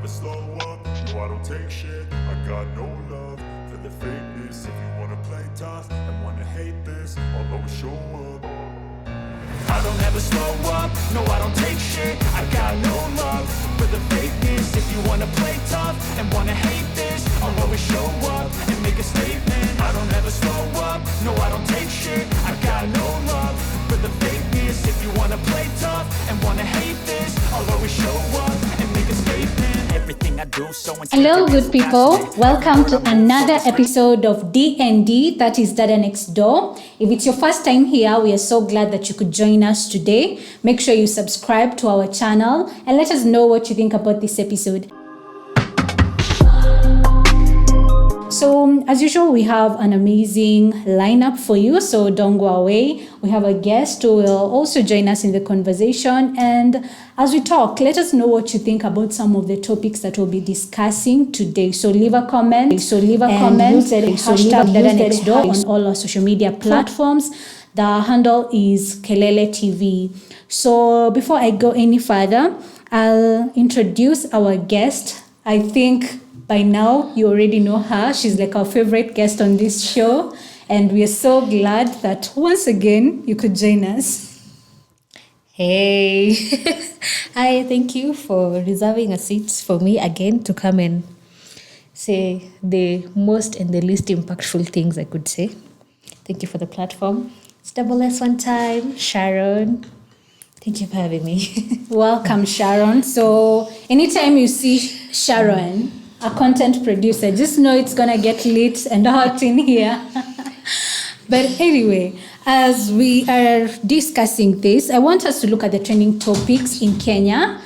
slow up, no I don't take shit. I got no love for the fakeness. If you wanna play tough and wanna hate this, I'll always show up. I don't ever slow up, no I don't take shit. I got no love for the fakeness. If you wanna play tough and wanna hate this, I'll always show up and make a statement. I don't ever slow up, no I don't take shit. I got no love for the fakeness. If you wanna play tough and wanna hate this, I'll always show up and make a statement. Everything I do so Hello good people, welcome to another episode of D&D, that is Dada Next Door. If it's your first time here, we are so glad that you could join us today. Make sure you subscribe to our channel and let us know what you think about this episode. So as usual, we have an amazing lineup for you, so don't go away. We have a guest who will also join us in the conversation, and as we talk, let us know what you think about some of the topics that we'll be discussing today. So leave a comment, use the hashtag Dada Next Door on all our social media platforms. The handle is Kelele TV. So before I go any further, I'll introduce our guest. I think by now, you already know her. She's like our favorite guest on this show. And we are so glad that once again, you could join us. Hey. Hi, thank you for reserving a seat for me again to come and say the most and the least impactful things I could say. Thank you for the platform. It's double S one time. Sharon. Thank you for having me. Welcome, Sharon. So anytime you see Sharon, a content producer, just know it's gonna get lit and hot in here. But anyway, as we are discussing this, I want us to look at the trending topics in Kenya.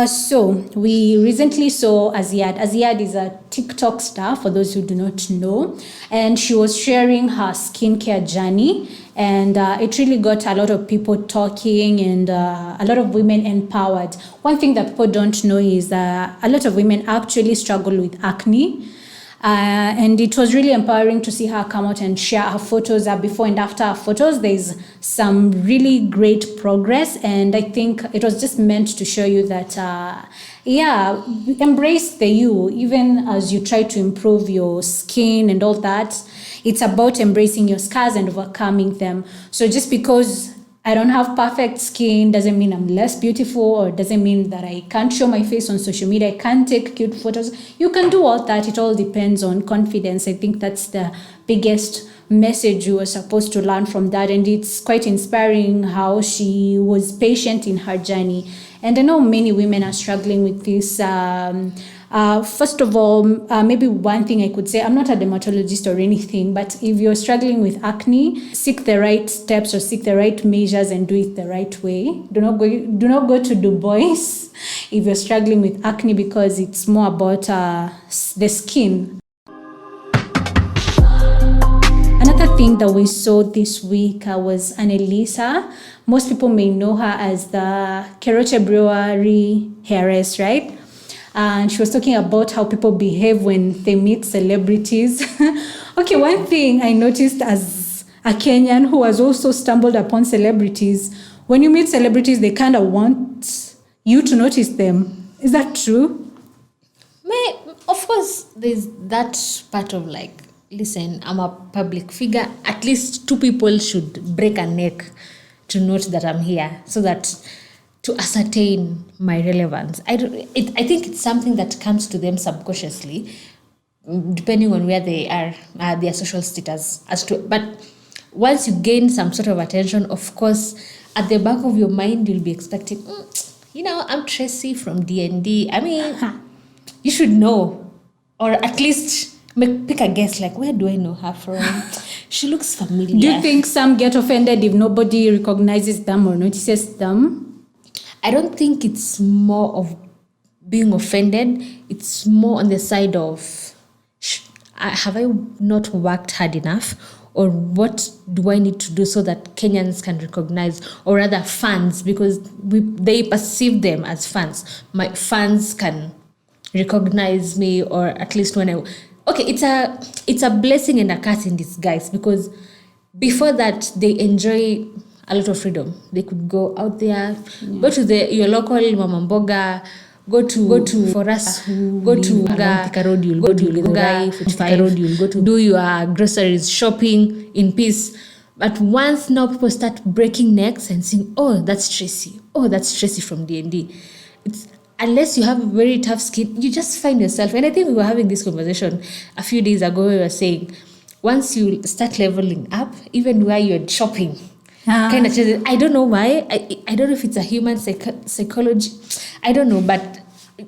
So we recently saw Aziad. Aziad is a TikTok star, for those who do not know, and she was sharing her skincare journey, and it really got a lot of people talking and a lot of women empowered. One thing that people don't know is a lot of women actually struggle with acne. And it was really empowering to see her come out and share her photos, her before and after her photos. There's some really great progress, and I think it was just meant to show you that, embrace the you, even as you try to improve your skin and all that. It's about embracing your scars and overcoming them. So just because I don't have perfect skin doesn't mean I'm less beautiful, or doesn't mean that I can't show my face on social media, I can't take cute photos. You can do all that. It all depends on confidence. I think that's the biggest message you were supposed to learn from that. And it's quite inspiring how she was patient in her journey. And I know many women are struggling with this. First of all, maybe one thing I could say, I'm not a dermatologist or anything, but if you're struggling with acne, seek the right steps or seek the right measures and do it the right way. Do not go to Du Bois if you're struggling with acne, because it's more about the skin. Another thing that we saw this week was Annalisa. Most people may know her as the Keroche Brewery heiress, right? And she was talking about how people behave when they meet celebrities. Okay, one thing I noticed as a Kenyan who has also stumbled upon celebrities, when you meet celebrities, they kind of want you to notice them. Is that true? Of course, there's that part of like, listen, I'm a public figure. At least two people should break a neck to note that I'm here, so that to ascertain my relevance. I think it's something that comes to them subconsciously, depending on where they are, their social status. But once you gain some sort of attention, of course, at the back of your mind, you'll be expecting, I'm Tracy from D&D. I mean, you should know, or at least pick a guess, like, where do I know her from? She looks familiar. Do you think some get offended if nobody recognizes them or notices them? I don't think it's more of being offended. It's more on the side of, have I not worked hard enough? Or what do I need to do so that Kenyans can recognize, or rather fans, because they perceive them as fans. My fans can recognize me, or at least when it's a blessing and a curse in disguise, because before that, they enjoy a lot of freedom. They could go out there, go to your local mama mboga, go to for us who go to Thika Road, you'll go to Githurai 45 Road, you'll go to do your groceries shopping in peace. But once now people start breaking necks and saying, oh, that's Tracy from D&D. It's unless you have a very tough skin, you just find yourself. And I think we were having this conversation a few days ago. We were saying, once you start leveling up, even where you're shopping, kind of changes. I don't know why. I don't know if it's a human psychology. I don't know, but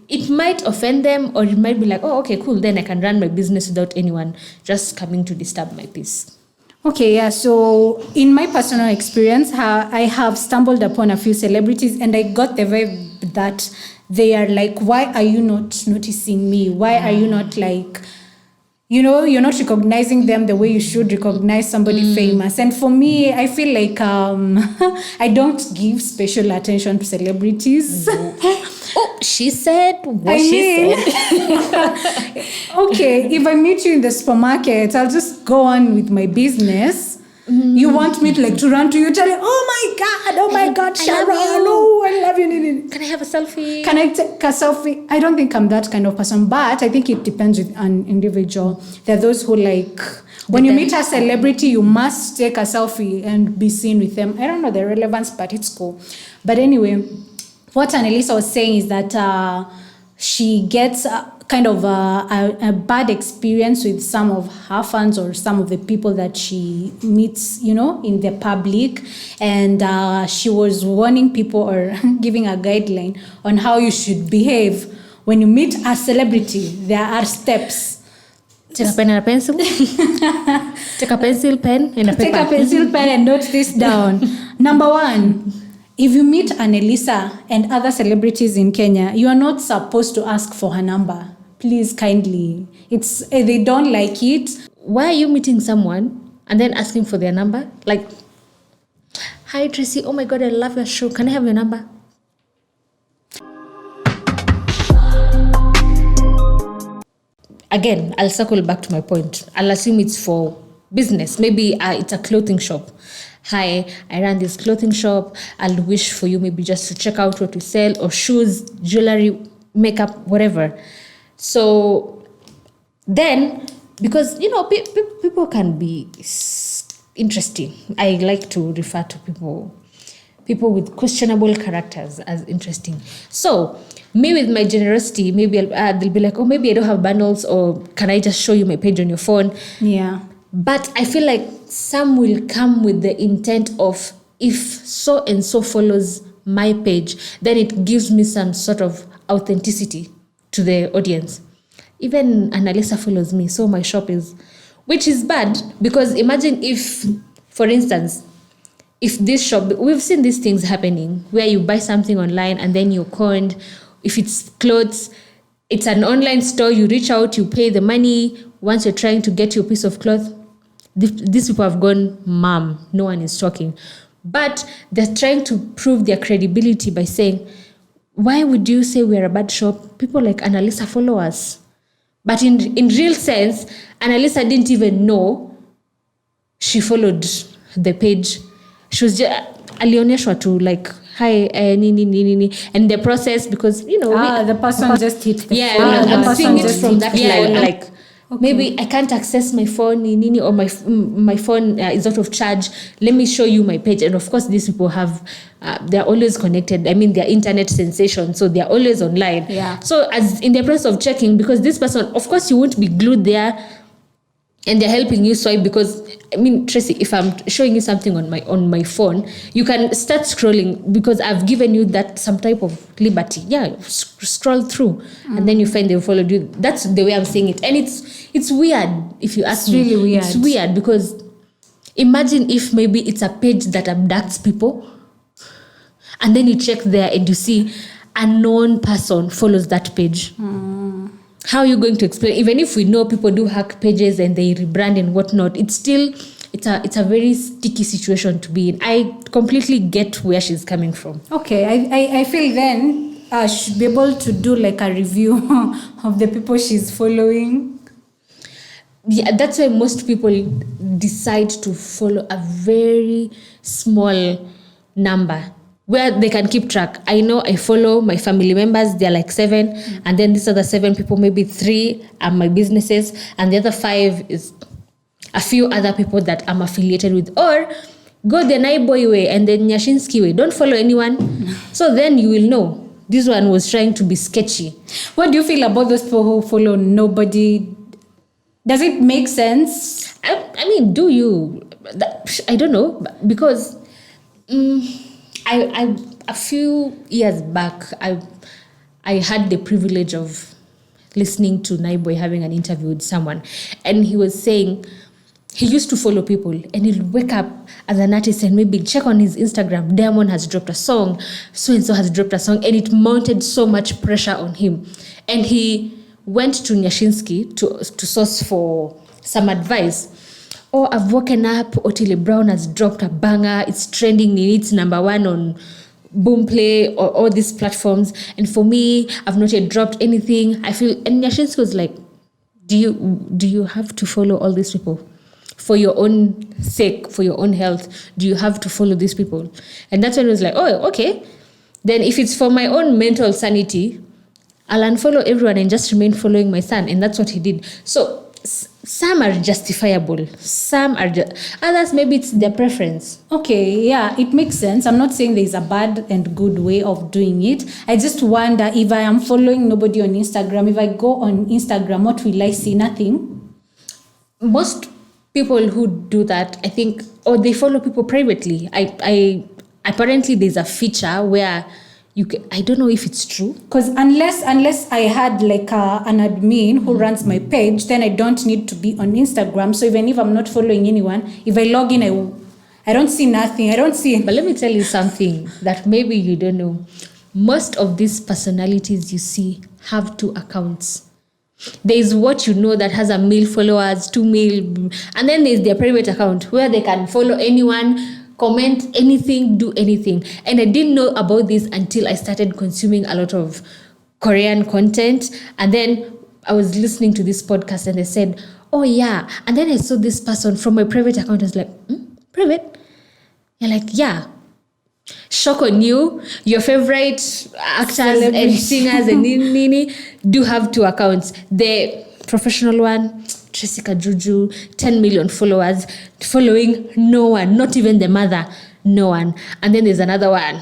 it might offend them, or it might be like, oh, okay, cool. Then I can run my business without anyone just coming to disturb my peace. Okay, yeah. So in my personal experience, I have stumbled upon a few celebrities, and I got the vibe that they are like, why are you not noticing me? Why are you not like, you're not recognizing them the way you should recognize somebody famous? And for me, I feel like I don't give special attention to celebrities. Oh, she said what she said. Okay, if I meet you in the supermarket, I'll just go on with my business. You want me to run to you, tell you, oh my God, Sharon, I love you. Can I have a selfie? Can I take a selfie? I don't think I'm that kind of person, but I think it depends with an individual. There are those who when you meet a celebrity, you must take a selfie and be seen with them. I don't know the relevance, but it's cool. But anyway, what Annalisa was saying is that she gets kind of a bad experience with some of her fans or some of the people that she meets, in the public. And she was warning people or giving a guideline on how you should behave when you meet a celebrity. There are steps. Take a pen and a pencil. Take a pencil, pen, and a paper. Take a pencil, pen, and note this down. Number 1, if you meet Annalisa and other celebrities in Kenya, you are not supposed to ask for her number. Please, kindly. They don't like it. Why are you meeting someone and then asking for their number? Like, hi Tracy, oh my God, I love your show. Can I have your number? Again, I'll circle back to my point. I'll assume it's for business. Maybe it's a clothing shop. Hi, I run this clothing shop. I'll wish for you maybe just to check out what we sell, or shoes, jewelry, makeup, whatever. So then, because, people can be interesting. I like to refer to people with questionable characters as interesting. So me with my generosity, maybe they'll be like, oh, maybe I don't have bundles, or can I just show you my page on your phone? Yeah. But I feel like some will come with the intent of, if so and so follows my page, then it gives me some sort of authenticity to the audience. Even Annalisa follows me, so my shop which is bad, because imagine if, for instance, if this shop, we've seen these things happening where you buy something online and then you're conned. If it's clothes, it's an online store, you reach out, you pay the money. Once you're trying to get your piece of cloth, these people have gone, ma'am, no one is talking. But they're trying to prove their credibility by saying, why would you say we're a bad shop? People like Annalisa follow us. But in real sense, Annalisa didn't even know she followed the page. She was just, alionyeshwa to like, hi, ni. And the process, because, the person just hit the phone. I'm seeing it from that line, like, okay, maybe I can't access my phone, or my phone is out of charge. Let me show you my page. And of course, these people have, they're always connected. I mean, they're internet sensations, so they're always online. Yeah. So as in the process of checking, because this person, of course, you won't be glued there, and they're helping you swipe, because, I mean, Tracy, if I'm showing you something on my phone, you can start scrolling, because I've given you that some type of liberty. Yeah, scroll through, and then you find they followed you. That's the way I'm saying it, and it's weird if you ask me. It's really weird. It's weird, because imagine if maybe it's a page that abducts people, and then you check there and you see a known person follows that page. How are you going to explain? Even if we know people do hack pages and they rebrand and whatnot, it's a very sticky situation to be in. I completely get where she's coming from. Okay, I feel then I should be able to do like a review of the people she's following. Yeah, that's why most people decide to follow a very small number. where they can keep track. I know I follow my family members, they're like 7, and then these other 7 people, maybe 3 are my businesses, and the other 5 is a few other people that I'm affiliated with. Or go the Naiboy way and the Nyashinsky way. Don't follow anyone. So then you will know this one was trying to be sketchy. What do you feel about those people who follow nobody? Does it make sense? I mean, do you? I don't know, because I a few years back, I had the privilege of listening to Naiboy having an interview with someone, and he was saying he used to follow people, and he'll wake up as an artist and maybe check on his Instagram. Diamond has dropped a song, so and so has dropped a song, and it mounted so much pressure on him, and he went to Nyashinsky to source for some advice. Oh, I've woken up, Otile Brown has dropped a banger, it's trending, it's number 1 on Boomplay or all these platforms, and for me, I've not yet dropped anything. I feel, and Nyashinsky was like, do you have to follow all these people? For your own sake, for your own health, do you have to follow these people? And that's when it was like, oh, okay. Then if it's for my own mental sanity, I'll unfollow everyone and just remain following my son. And that's what he did. So some are justifiable. Some are others, maybe it's their preference. Okay, yeah, it makes sense. I'm not saying there's a bad and good way of doing it. I just wonder, if I am following nobody on Instagram, if I go on Instagram, what will I see? Nothing. Most people who do that, I think, or they follow people privately. I apparently there's a feature where you can, I don't know if it's true. Because unless I had like an admin who runs my page, then I don't need to be on Instagram. So even if I'm not following anyone, if I log in, I don't see nothing. I don't see. But let me tell you something that maybe you don't know. Most of these personalities you see have 2 accounts. There is what you know that has 1 million followers, 2 million, and then there's their private account where they can follow anyone, comment anything, do anything. And I didn't know about this until I started consuming a lot of Korean content. And then I was listening to this podcast and they said, oh yeah. And then I saw this person from my private account. I was like, private? You're like, yeah. Shock on you. Your favorite actors and singers and nini do have 2 accounts. The professional one, Jessica Juju, 10 million followers, following no one, not even the mother, no one. And then there's another one,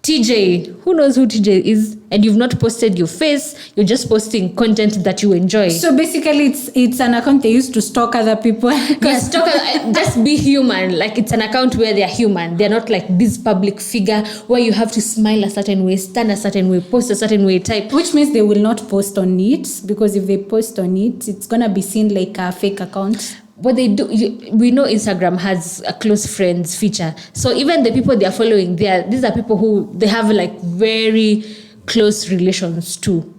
TJ. Who knows who TJ is? And you've not posted your face, you're just posting content that you enjoy. So basically it's an account they use to stalk other people. Yes, just be human. Like, it's an account where they're human. They're not like this public figure where you have to smile a certain way, stand a certain way, post a certain way, type. Which means they will not post on it, because if they post on it, it's gonna be seen like a fake account. What they do, we know Instagram has a close friends feature. So even the people they're following, these are people who they have like very close relations to.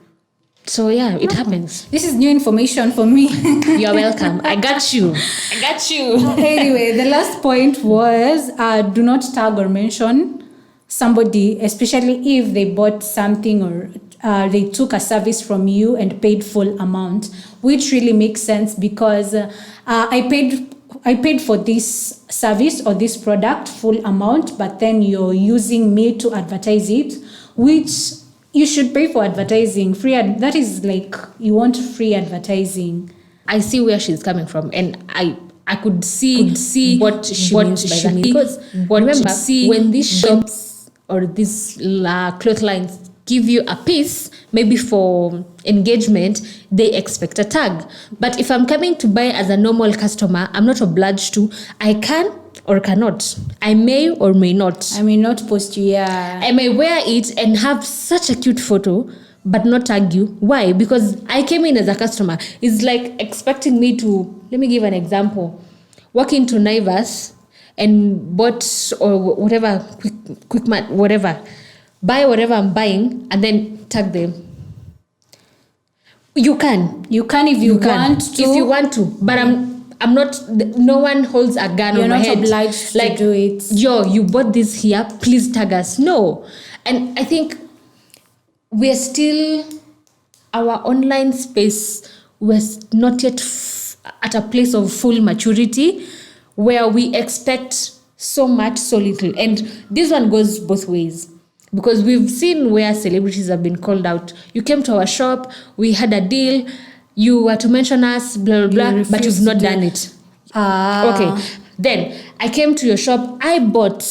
So yeah, it happens. This is new information for me. You're welcome. I got you. Anyway, the last point was do not tag or mention somebody, especially if they bought something or they took a service from you and paid full amount, which really makes sense, because I paid for this service or this product full amount, but then you're using me to advertise it, which you should pay for advertising. That is like, you want free advertising. I see where she's coming from, and I could see what she means by that. Because remember, when these shops or these cloth lines give you a piece, maybe for engagement, they expect a tag. But if I'm coming to buy as a normal customer, I'm not obliged to. I can or cannot. I may or may not. I may not post you, yeah. I may wear it and have such a cute photo, but not tag you. Why? Because I came in as a customer. It's like expecting me to, let me give an example. Walk into Naivas and bought or whatever, quick mat, whatever. Buy whatever I'm buying and then tag them. You can if you want to. If you want to, but I'm not. No one holds a gun on my head. You're not obliged to do it. You bought this here. Please tag us. No, and I think we're still, our online space was not yet at a place of full maturity where we expect so much, so little. And this one goes both ways. Because we've seen where celebrities have been called out. You came to our shop, we had a deal, you were to mention us, blah, blah, blah, but you've not done it. Okay. Then I came to your shop, I bought.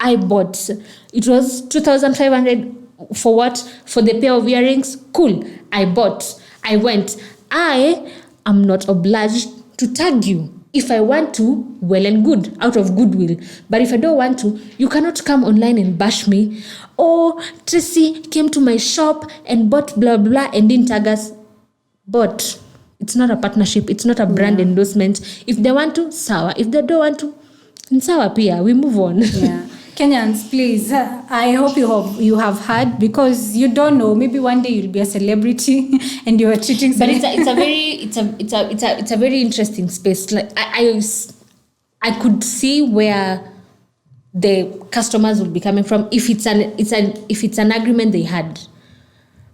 It was 2,500 for what? For the pair of earrings? Cool. I bought. I went. I am not obliged to tag you. If I want to, well and good, out of goodwill. But if I don't want to, you cannot come online and bash me. Oh, Tracy came to my shop and bought blah, blah, and didn't tag us. But it's not a partnership. It's not a brand endorsement. If they want to, sawa. If they don't want to, sawa pia. We move on. Yeah. Kenyans, please, I hope you have heard, because you don't know, maybe one day you'll be a celebrity and you are cheating. But it's a very interesting space. Like I could see where the customers will be coming from if it's an agreement they had.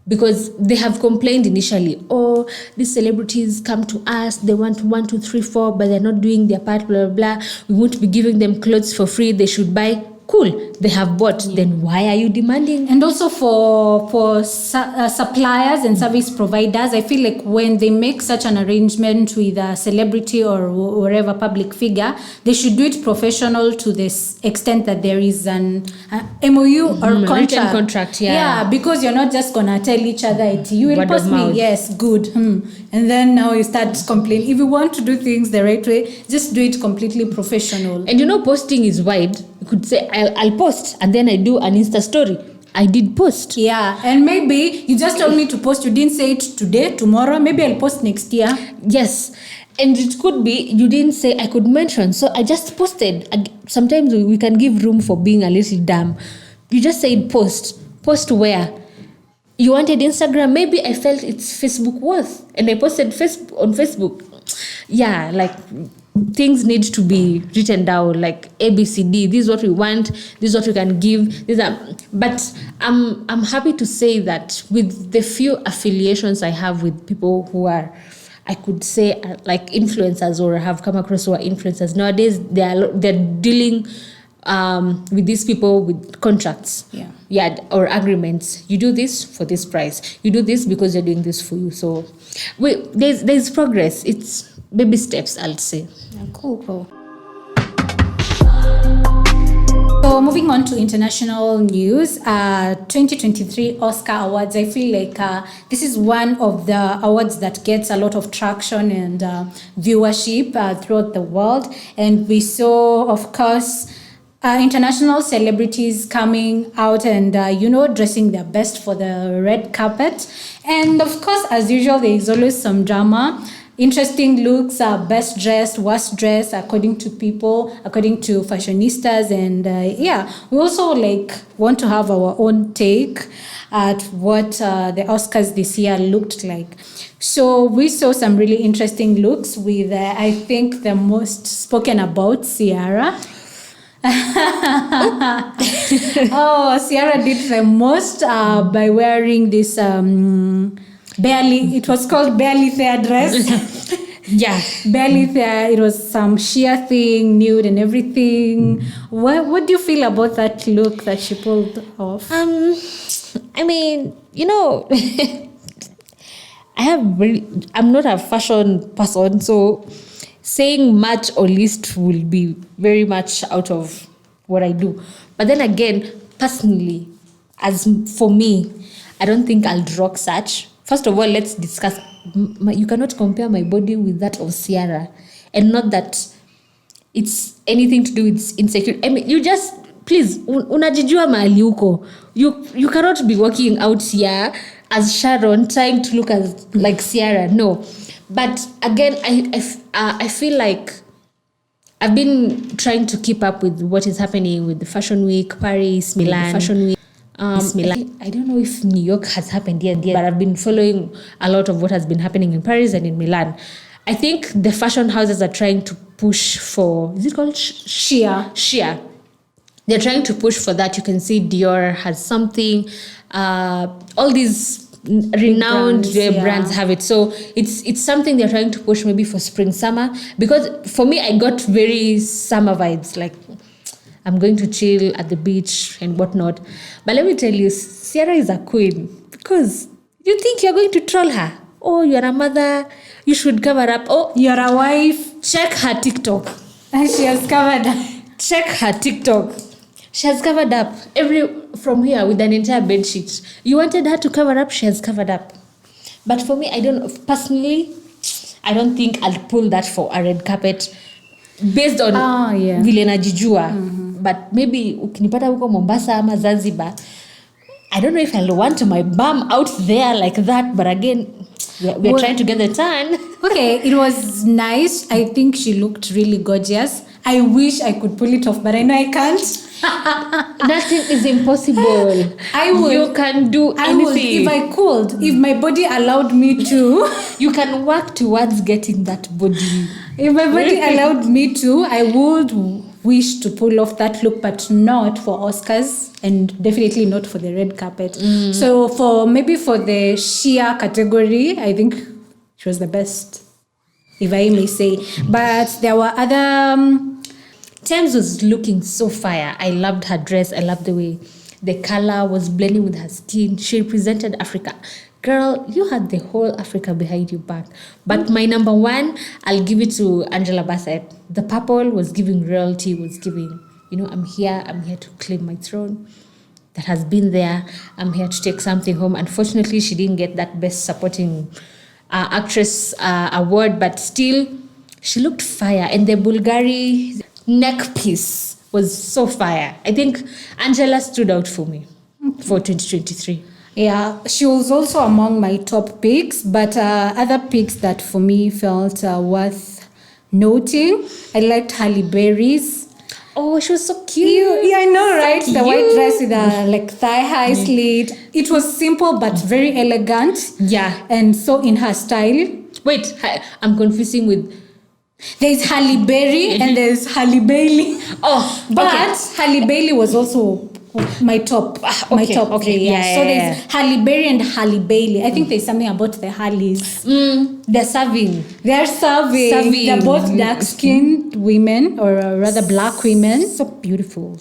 Because they have complained initially, oh, these celebrities come to us, they want 1, 2, 3, 4, but they're not doing their part, blah, blah, blah. We won't be giving them clothes for free, they should buy. Cool, they have bought. Then why are you demanding? And also for suppliers and service providers, I feel like when they make such an arrangement with a celebrity or whatever public figure, they should do it professional to this extent that there is an MOU or contract. Written contract, yeah. Yeah, because you're not just gonna tell each other, you will Word post of me, mouth. yes, good. And then now you start complaining. If you want to do things the right way, just do it completely professional. And posting is wide. You could say, I'll post, and then I do an Insta story. I did post. Yeah, and maybe you just told me to post. You didn't say it today, tomorrow. Maybe I'll post next year. Yes. And it could be you didn't say I could mention. So I just posted. Sometimes we can give room for being a little dumb. You just said post. Post where? You wanted Instagram. Maybe I felt it's Facebook worth. And I posted on Facebook. Yeah, like things need to be written down, like ABCD. This is what we want. This is what we can give. But I'm happy to say that with the few affiliations I have with people who are, I could say, like influencers or have come across who are influencers nowadays, they're dealing with these people with contracts, or agreements. You do this for this price. You do this because they're doing this for you. So there's progress. It's baby steps, I'll say. Yeah, cool. So moving on to international news, 2023 Oscar Awards. I feel like this is one of the awards that gets a lot of traction and viewership throughout the world. And we saw, of course, international celebrities coming out and, dressing their best for the red carpet. And of course, as usual, there is always some drama. Interesting looks, best dressed, worst dressed, according to people, according to fashionistas. And we also want to have our own take at what the Oscars this year looked like. So we saw some really interesting looks with, I think, the most spoken about, Ciara. Ciara did the most by wearing this it was called barely fair dress. Yeah, barely fair. It was some sheer thing, nude and everything. What do you feel about that look that she pulled off? I mean, I'm not a fashion person, so saying much or least will be very much out of what I do. But then again, personally, as for me, I don't think I'll rock such. First of all, let's discuss. You cannot compare my body with that of Ciara, and not that it's anything to do with insecurity. I mean, you just please unajijua mahali uko. You cannot be walking out here as Sharon trying to look like Ciara. No, but again, I feel like I've been trying to keep up with what is happening with the Fashion Week, Paris, Milan. Fashion Week. I don't know if New York has happened yet, but I've been following a lot of what has been happening in Paris and in Milan. I think the fashion houses are trying to push for, is it called Sheer? They're trying to push for that. You can see Dior has something. All these renowned brands have it. So it's something they're trying to push maybe for spring, summer. Because for me, I got very summer vibes. Like, I'm going to chill at the beach and whatnot. But let me tell you, Sierra is a queen because you think you're going to troll her. Oh, you're a mother. You should cover up. Oh, You're a wife. check her TikTok. And she has covered. Check her TikTok. She has covered up from here with an entire bed sheet. You wanted her to cover up, she has covered up. But for me, I don't think I'll pull that for a red carpet based on vile najijua. But maybe ukinipata huko Mombasa ama Zanzibar, I don't know if I'll want my bum out there like that. But again, we're trying to get the turn. Okay, it was nice. I think she looked really gorgeous. I wish I could pull it off, but I know I can't. Nothing is impossible. I would. You can do anything. I would, if I could, if my body allowed me to. You can work towards getting that body. If my body allowed me to, I would wish to pull off that look, but not for Oscars and definitely not for the red carpet. So for the sheer category, I think she was the best, if I may say. But there were other... Thames was looking so fire. I loved her dress. I loved the way the color was blending with her skin. She represented Africa. Girl, you had the whole Africa behind your back. But my number one, I'll give it to Angela Bassett. The purple was giving royalty, was giving, I'm here to claim my throne. That has been there. I'm here to take something home. Unfortunately, she didn't get that best supporting actress award, but still, she looked fire. And the Bulgari neck piece was so fire. I think Angela stood out for me for 2023. Yeah, she was also among my top picks, but other picks that for me felt worth noting. I liked Halle Berry's. Oh, she was so cute. Yeah, I know, right? So the white dress with a thigh-high slit. It was simple but very elegant. Yeah. And so in her style. Wait, I'm confusing with... There's Halle Berry and there's Halle Bailey. Oh, but okay. Halle Bailey was also my top. Okay. Yeah. So there's Halle Berry and Halle Bailey. I think there's something about the Halleys. They're serving. They're serving. They're both dark-skinned women, or rather black women. So beautiful.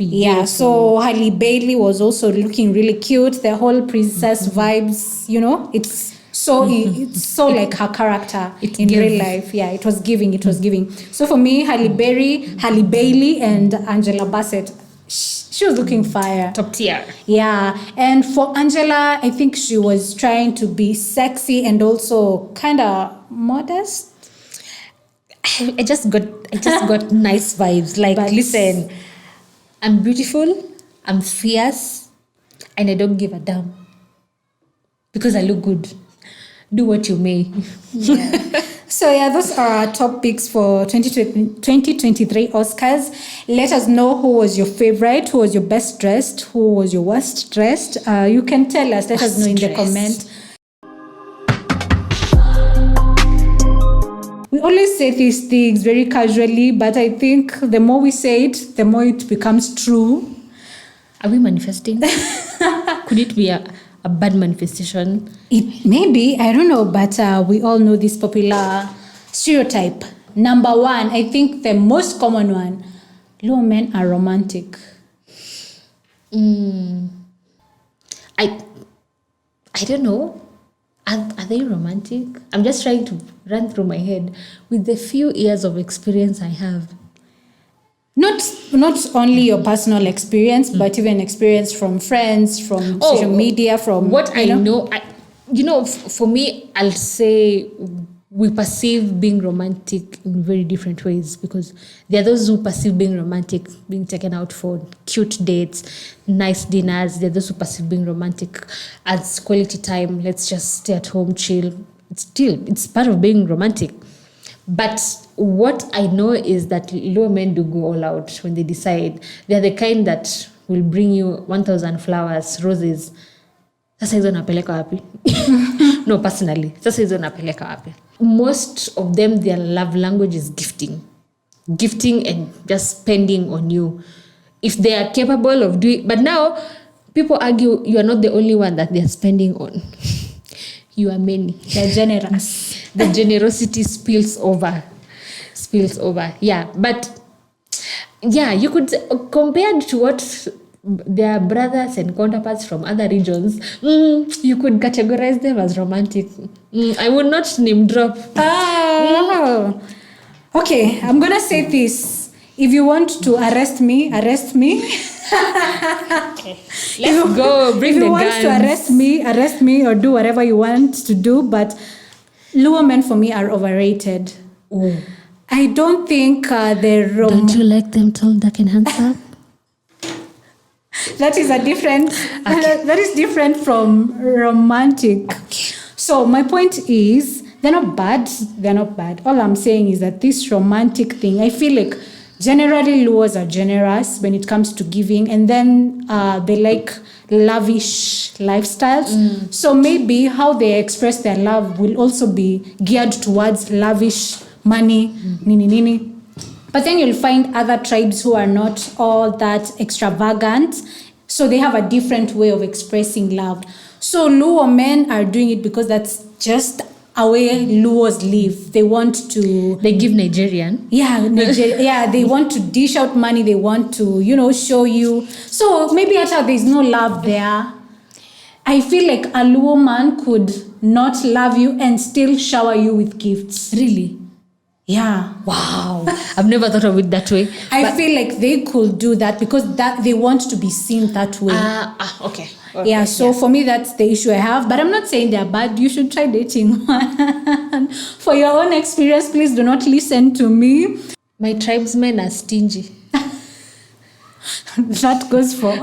Yeah, so Halle Bailey was also looking really cute. The whole princess vibes, it's so like her character in real life. Yeah, it was giving. So for me, Halle Bailey, and Angela Bassett, she was looking fire. Top tier. Yeah, and for Angela, I think she was trying to be sexy and also kind of modest. I just got nice vibes. Like, listen, I'm beautiful, I'm fierce, and I don't give a damn because I look good. Do what you may. Yeah. So those are our top picks for 2023 Oscars. Let us know who was your favorite, who was your best dressed, who was your worst dressed. You can tell us. Let us know in the comment. We always say these things very casually, but I think the more we say it, the more it becomes true. Are we manifesting? Could it be a bad manifestation? It may be, I don't know, but we all know this popular stereotype. Number one, I think the most common one, Luo men are romantic. I don't know. Are they romantic? I'm just trying to run through my head with the few years of experience I have. Not only your personal experience, but even experience from friends, from social media, from what I know. For me, I'll say we perceive being romantic in very different ways, because there are those who perceive being romantic, being taken out for cute dates, nice dinners. There are those who perceive being romantic as quality time. Let's just stay at home, chill. It's part of being romantic. But what I know is that Luo men do go all out when they decide. They're the kind that will bring you 1,000 flowers, roses. Sasa hizo napeleka wapi? No, personally. Sasa hizo napeleka wapi? Most of them, their love language is gifting. Gifting and just spending on you. If they are capable of doing... But now, people argue you are not the only one that they are spending on. You are many. They're generous. The generosity spills over. Yeah, but Yeah, you could compared to what their brothers and counterparts from other regions, you could categorize them as romantic. I would not name drop. Okay, I'm gonna say this. If you want to arrest me, arrest me. Let's go. Bring if the you want guns. to arrest me, or do whatever you want to do. But Luo men for me are overrated. Oh. I don't think they're Don't you like them tall, dark, and handsome? that is a different. That is different from romantic. So my point is, they're not bad. They're not bad. All I'm saying is that this romantic thing, I feel like generally Luos are generous when it comes to giving, and then they like lavish lifestyles. So maybe how they express their love will also be geared towards lavish money, nini. But then you'll find other tribes who are not all that extravagant. So they have a different way of expressing love. So Luo men are doing it because that's just a way Luos live. They want to... They give Nigerian. Yeah, they want to dish out money. They want to, show you. So maybe at all there's no love there. I feel like a Luo man could not love you and still shower you with gifts. Really? Yeah. Wow. I've never thought of it that way. I feel like they could do that because that they want to be seen that way. Okay. Yeah, so for me, that's the issue I have. But I'm not saying they're bad. You should try dating one. For your own experience, please do not listen to me. My tribesmen are stingy. That goes for...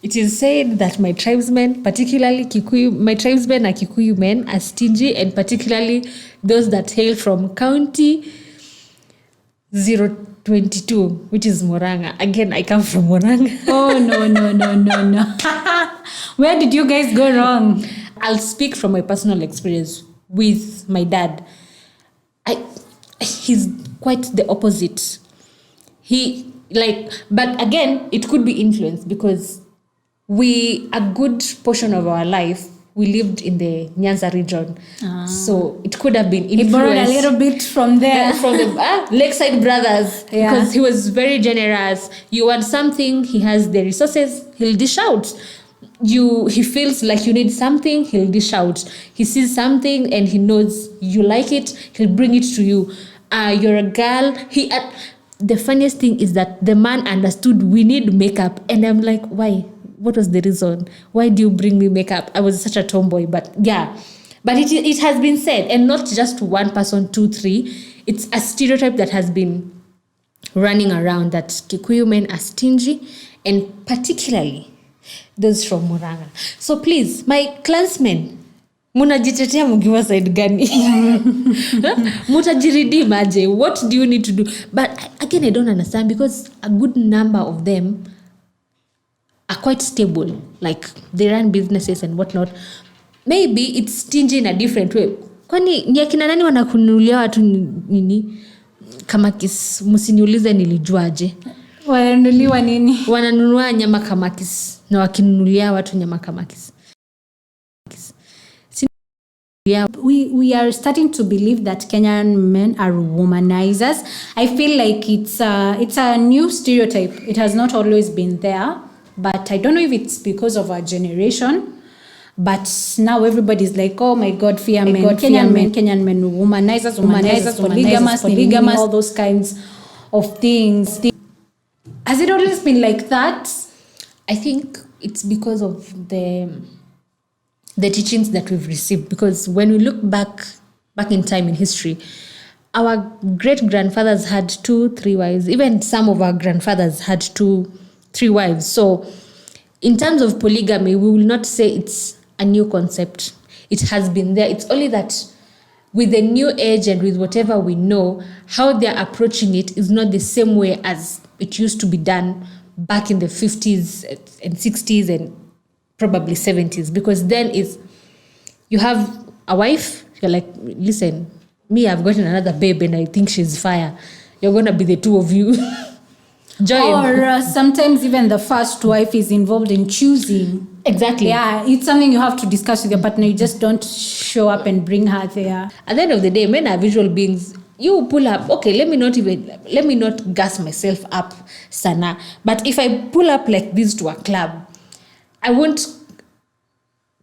It is said that my tribesmen, particularly my tribesmen are Kikuyu men, are stingy, and particularly those that hail from County 022, which is Moranga. Again, I come from Moranga. Oh, no. Where did you guys go wrong? I'll speak from my personal experience with my dad. He's quite the opposite. But again, it could be influence because a good portion of our life, we lived in the Nyanza region. So it could have been influenced. He borrowed a little bit from there. From the Lakeside brothers. Yeah. Because he was very generous. You want something, he has the resources, he'll dish out. He feels like you need something, he'll dish out. He sees something and he knows you like it, he'll bring it to you. You're a girl. The funniest thing is that the man understood we need makeup. And I'm like, why? What was the reason? Why do you bring me makeup? I was such a tomboy, but yeah. But it has been said, and not just one person, 2, 3. It's a stereotype that has been running around that Kikuyu men are stingy, and particularly those from Murang'a. So please, my clansmen, munajitetea mkiwa side gani? Mutajiredeem aje? What do you need to do? But again, I don't understand because a good number of them are quite stable, like they run businesses and whatnot. Maybe it's stingy in a different way. Kwani ni akina nani wanakununulia watu nini? Kama msiniulize nilijuaje. Wananunuliwa nini? Wananunua nyama kamakis na wakinunulia watu nyama kamakis. We are starting to believe that Kenyan men are womanizers. I feel like it's a new stereotype. It has not always been there. But I don't know if it's because of our generation. But now everybody's like, oh my God, fear men, Kenyan men, womanizers, polygamous, all those kinds of things. Has it always been like that? I think it's because of the teachings that we've received. Because when we look back in time in history, our great-grandfathers had 2, 3 wives. Even some of our grandfathers had 2, 3 wives. So in terms of polygamy, we will not say it's a new concept. It has been there. It's only that with the new age and with whatever we know, how they're approaching it is not the same way as it used to be done back in the 50s and 60s and probably 70s. Because then you have a wife, you're like, listen, me, I've gotten another babe and I think she's fire. You're going to be the two of you. Join. Or sometimes even the first wife is involved in choosing. Exactly. Yeah, it's something you have to discuss with your partner. You just don't show up and bring her there. At the end of the day, men are visual beings. you pull up, okay, let me not gas myself up sana, but if I pull up like this to a club, I won't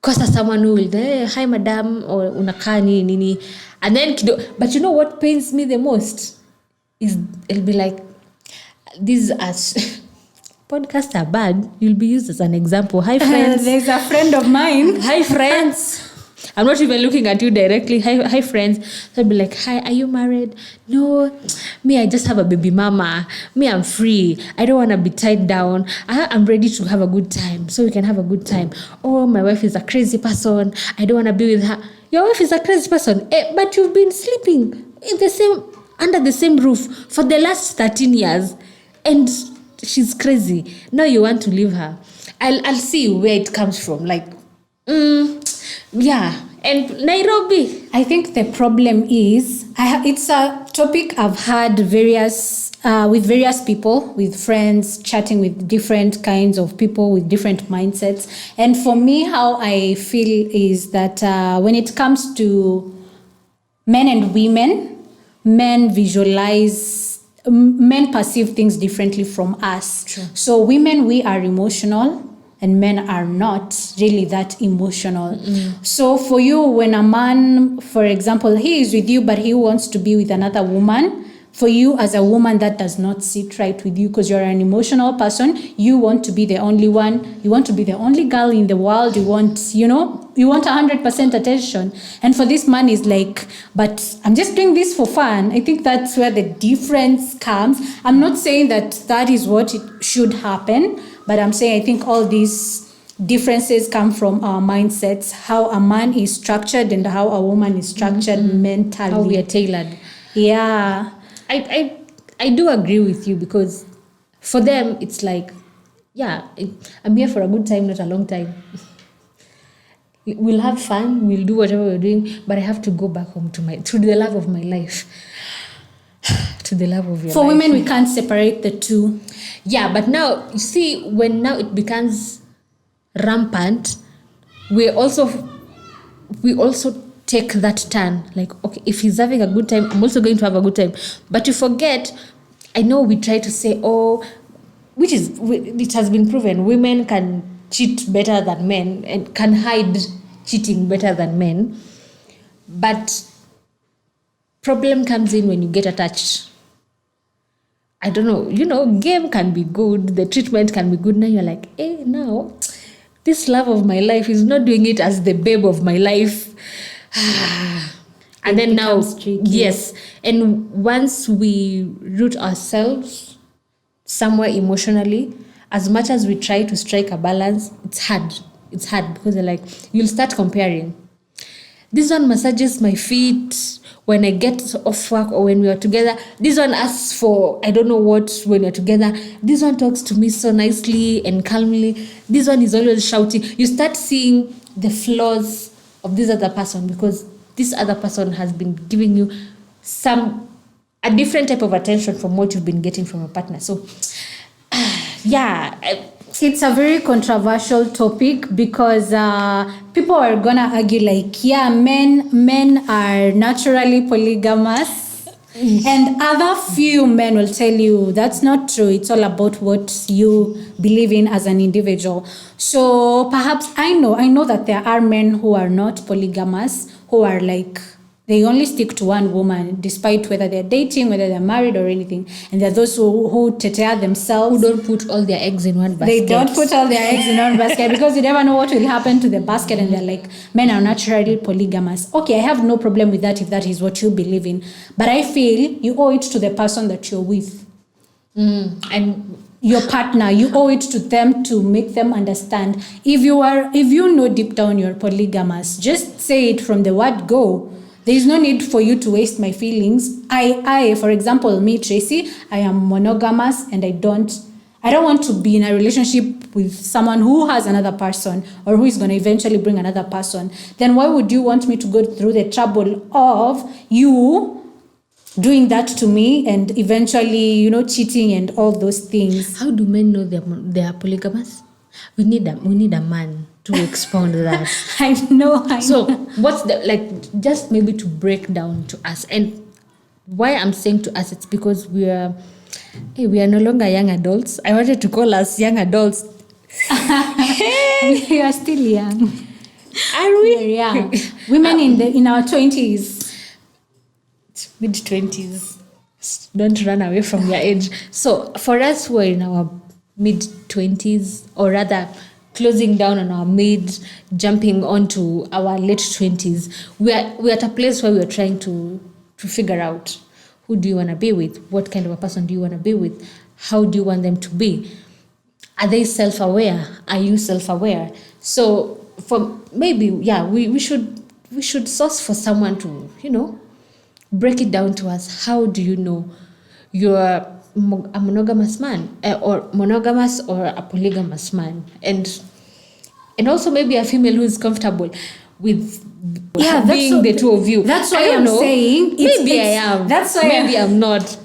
kosa someone who will hey, hi madam or unakaa nini, and then but you know what pains me the most is it'll be like these as podcasts are bad, you'll be used as an example. Hi friends. There's a friend of mine. Hi friends. I'm not even looking at you directly. Hi friends. So I'll be like, hi, are you married? No, me, I just have a baby mama. Me, I'm free. I don't want to be tied down. I'm ready to have a good time. So we can have a good time. Oh, my wife is a crazy person. I don't want to be with her. Your wife is a crazy person. But you've been sleeping under the same roof for the last 13 years. And she's crazy. Now you want to leave her. I'll see where it comes from. Like, yeah. And Nairobi. I think the problem is, it's a topic I've had with various people, with friends, chatting with different kinds of people with different mindsets. And for me, how I feel is that when it comes to men and women, men perceive things differently from us. True. So women, we are emotional, and men are not really that emotional. So for you, when a man, for example, he is with you, but he wants to be with another woman, for you as a woman, that does not sit right with you because you're an emotional person. You want to be the only one. You want to be the only girl in the world. You want 100% attention. And for this man is like, but I'm just doing this for fun. I think that's where the difference comes. I'm not saying that is what it should happen, but I'm saying I think all these differences come from our mindsets, how a man is structured and how a woman is structured mentally. How we are tailored. Yeah. I do agree with you because for them it's like, yeah, I'm here for a good time, not a long time. We'll have fun, we'll do whatever we're doing, but I have to go back home to the love of my life. To the love of your life. For women, we can't separate the two. Yeah, but now, you see, when now it becomes rampant, we also take that turn. Like, okay, if he's having a good time, I'm also going to have a good time. But you forget, I know we try to say, it has been proven, women can cheat better than men and can hide cheating better than men. But problem comes in when you get attached. I don't know, game can be good, the treatment can be good. Now you're like, now this love of my life is not doing it as the babe of my life. And then now, tricky. yes. And once we root ourselves somewhere emotionally, as much as we try to strike a balance, it's hard. It's hard because you'll start comparing. This one massages my feet when I get off work or when we are together. This one asks for I don't know what when we're together. This one talks to me so nicely and calmly. This one is always shouting. You start seeing the flaws of this other person because this other person has been giving you a different type of attention from what you've been getting from a partner. So, yeah. It's a very controversial topic because people are gonna argue men are naturally polygamous, and other few men will tell you that's not true. It's all about what you believe in as an individual. So perhaps I know that there are men who are not polygamous, who are they only stick to one woman despite whether they're dating, whether they're married or anything. And there are those who tetea themselves. Who don't put all their eggs in one basket. They don't put all their eggs in one basket because you never know what will happen to the basket. And they're like, men are naturally polygamous. Okay, I have no problem with that if that is what you believe in. But I feel you owe it to the person that you're with. And your partner, you owe it to them to make them understand. If you know deep down you're polygamous, just say it from the word go. There is no need for you to waste my feelings. I, for example, me, Tracy, I am monogamous and I don't want to be in a relationship with someone who has another person or who is going to eventually bring another person. Then why would you want me to go through the trouble of you doing that to me and eventually, cheating and all those things? How do men know they are polygamous? We need a man to expound that. I know. So what's just maybe to break down to us, and why I'm saying to us, it's because we are no longer young adults. I wanted to call us young adults. We are still young. Are we? We're young. Women in our 20s. Mid-20s. Don't run away from your age. So for us who are in our mid-20s, or rather closing down on our mid, jumping on to our late 20s, we're at a place where we're trying to figure out, who do you want to be with? What kind of a person do you want to be with? How do you want them to be? Are they self-aware? Are you self-aware? So for maybe, we should source for someone to, break it down to us. How do you know you're a monogamous man, or monogamous or a polygamous man? And also maybe a female who is comfortable with being the two of you. That's why I'm saying maybe I am. That's why maybe I'm not.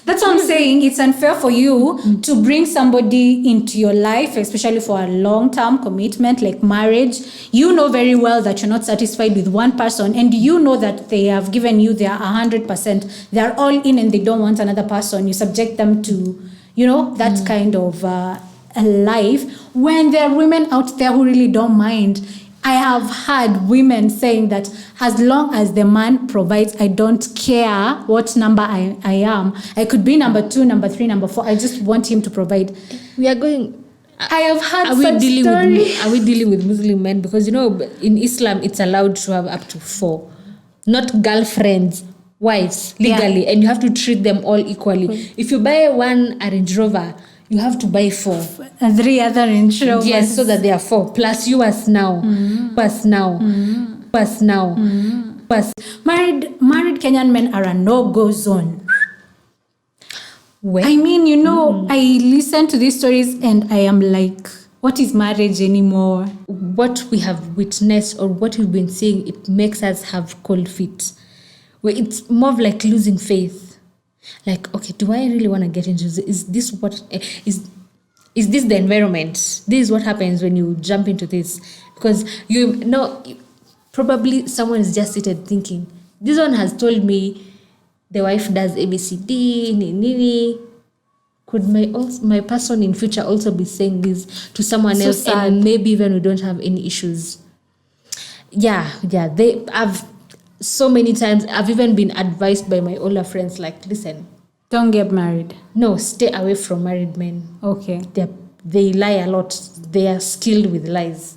That's what I'm saying. It's unfair for you to bring somebody into your life, especially for a long-term commitment like marriage. You know very well that you're not satisfied with one person, and you know that they have given you their 100%. They're all in and they don't want another person. You subject them to, that kind of a life. When there are women out there who really don't mind. I have had women saying that as long as the man provides, I don't care what number I am. I could be number 2, number 3, number 4. I just want him to provide. We are going... I have had Are we dealing with Muslim men? Because, in Islam, it's allowed to have up to 4. Not girlfriends, wives, legally. And you have to treat them all equally. If you buy one Range Rover, you have to buy 4. And 3 other insurance. Yes, so that there are 4. Plus you as now. Plus now. Plus now. Plus. Married Kenyan men are a no-go zone. Well, I mean, I listen to these stories and I am like, what is marriage anymore? What we have witnessed or what we've been seeing, it makes us have cold feet. Where it's more of like losing faith. Like, okay, do I really want to get into this? Is this what is this the environment? This is what happens when you jump into this. Because probably someone is just seated thinking, this one has told me the wife does ABCD, nini. Could my person in future also be saying this to someone else? Sad. And maybe even we don't have any issues. I've so many times, I've even been advised by my older friends, like, listen, don't get married. No, stay away from married men. Okay. They lie a lot. They are skilled with lies.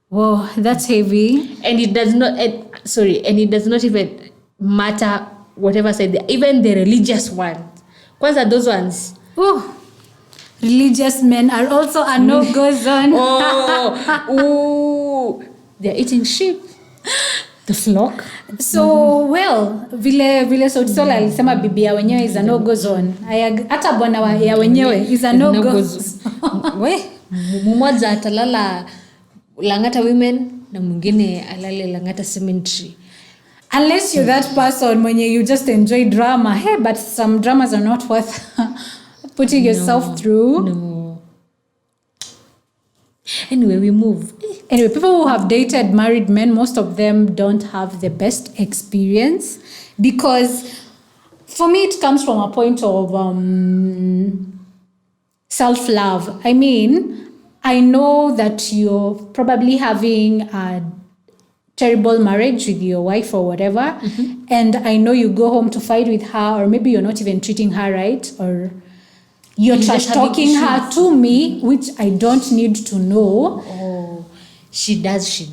Whoa, that's heavy. And it does not even matter whatever side, even the religious ones. Kwanza those ones. Oh, religious men are also a no-go zone. They're eating sheep. The flock. So, vile Sotisola alisema bibi ya wenyewe is a no-go zone. Hata bwana ya wenyewe is a no-go zone. Mmoja atalala Langata women na mwingine alale Langata cemetery. Unless you're that person mwenye you just enjoy drama. Hey, but some dramas are not worth putting yourself through. No. Anyway, we move. Anyway, people who have dated married men, most of them don't have the best experience, because for me it comes from a point of self-love. I mean, I know that you're probably having a terrible marriage with your wife or whatever, and I know you go home to fight with her, or maybe you're not even treating her right, or you're trash talking her to me, which I don't need to know. Oh, she does.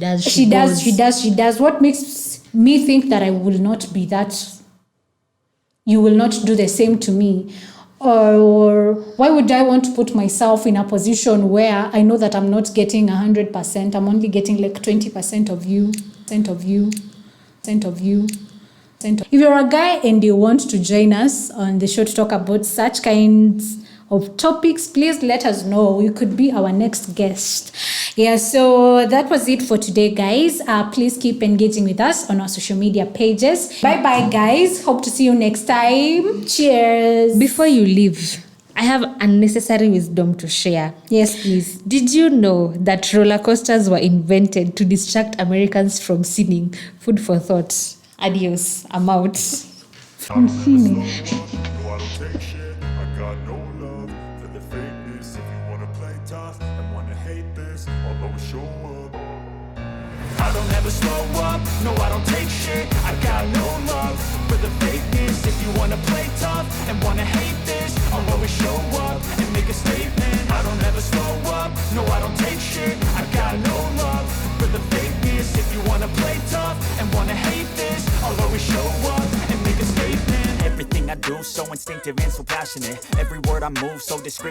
What makes me think that I will not be that? You will not do the same to me. Or why would I want to put myself in a position where I know that I'm not getting 100%, I'm only getting like 20% of you, If you're a guy and you want to join us on the show to talk about such kinds of topics, please let us know. You could be our next guest. Yeah, so that was it for today, guys. Please keep engaging with us on our social media pages. Bye-bye, guys. Hope to see you next time. Cheers. Before you leave, I have unnecessary wisdom to share. Yes, please. Did you know that roller coasters were invented to distract Americans from sinning? Food for thought. Adios. I'm out. I'm seeing No, I don't take shit. I got no love for the fakeness. If you wanna play tough and wanna hate this, I'll always show up. I don't ever slow up, no I don't take shit. I got no love for the fakeness. If you wanna play tough and wanna hate this, I'll always show up and make a statement. I don't ever slow up, no I don't take shit. I got no love for the fakeness. If you wanna play tough and wanna hate this, I'll always show up and make a statement. Everything I do so instinctive and so passionate. Every word I move so descriptive.